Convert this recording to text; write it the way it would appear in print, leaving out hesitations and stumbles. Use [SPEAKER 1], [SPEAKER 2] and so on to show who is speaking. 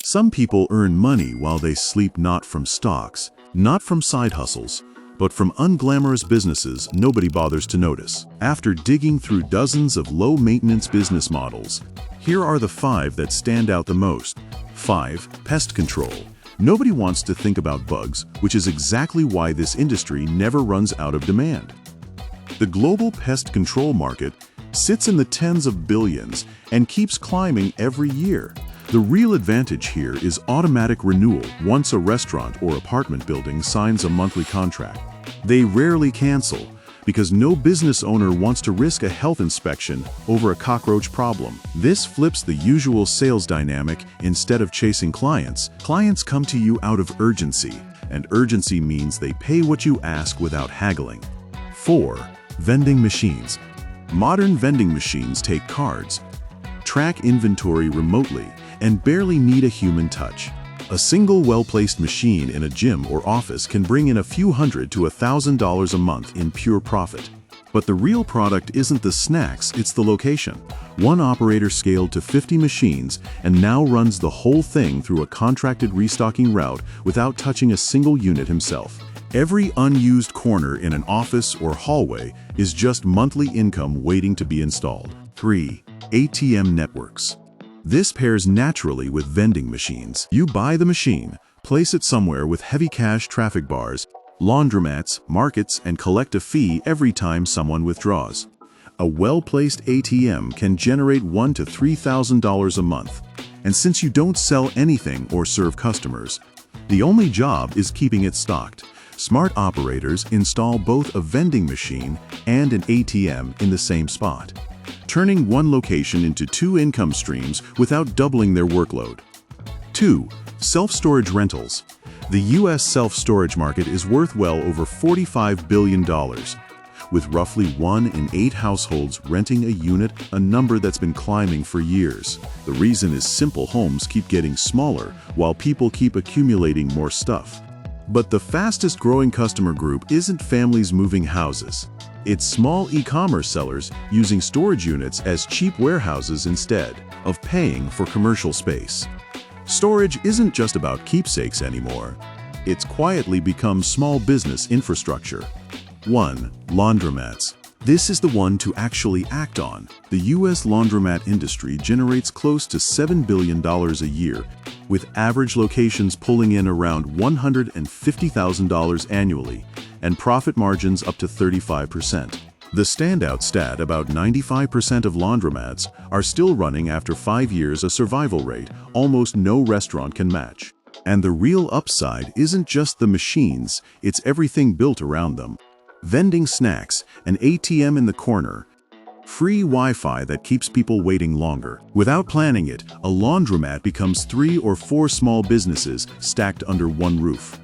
[SPEAKER 1] Some people earn money while they sleep, not from stocks, not from side hustles, but from unglamorous businesses nobody bothers to notice. After digging through dozens of low-maintenance business models, here are the 5 that stand out the most. 5. Pest control. Nobody wants to think about bugs, which is exactly why this industry never runs out of demand. The global pest control market sits in the tens of billions and keeps climbing every year. The real advantage here is automatic renewal once a restaurant or apartment building signs a monthly contract. They rarely cancel because no business owner wants to risk a health inspection over a cockroach problem. This flips the usual sales dynamic. Instead of chasing clients, clients come to you out of urgency, and urgency means they pay what you ask without haggling. 4. Vending machines. Modern vending machines take cards, track inventory remotely, and barely need a human touch. A single well-placed machine in a gym or office can bring in a few $100 to $1,000 a month in pure profit. But the real product isn't the snacks, it's the location. One operator scaled to 50 machines and now runs the whole thing through a contracted restocking route without touching a single unit himself. Every unused corner in an office or hallway is just monthly income waiting to be installed. 3. ATM networks. This pairs naturally with vending machines. You buy the machine, place it somewhere with heavy cash traffic bars, laundromats, markets, and collect a fee every time someone withdraws. A well-placed ATM can generate $1,000 to $3,000 a month. And since you don't sell anything or serve customers, the only job is keeping it stocked. Smart operators install both a vending machine and an ATM in the same spot, turning one location into 2 income streams without doubling their workload. 2. Self-storage rentals. The U.S. self-storage market is worth well over $45 billion, with roughly 1 in 8 households renting a unit, a number that's been climbing for years. The reason is simple: homes keep getting smaller while people keep accumulating more stuff. But the fastest growing customer group isn't families moving houses. It's small e-commerce sellers using storage units as cheap warehouses instead of paying for commercial space. Storage isn't just about keepsakes anymore. It's quietly become small business infrastructure. 1. Laundromats. This is the one to actually act on. The U.S. laundromat industry generates close to $7 billion a year, with average locations pulling in around $150,000 annually, and profit margins up to 35%. The standout stat: about 95% of laundromats are still running after 5 years, a survival rate almost no restaurant can match. And the real upside isn't just the machines, it's everything built around them. Vending snacks, an ATM in the corner, free Wi-Fi that keeps people waiting longer. Without planning it, a laundromat becomes 3 or 4 small businesses stacked under one roof.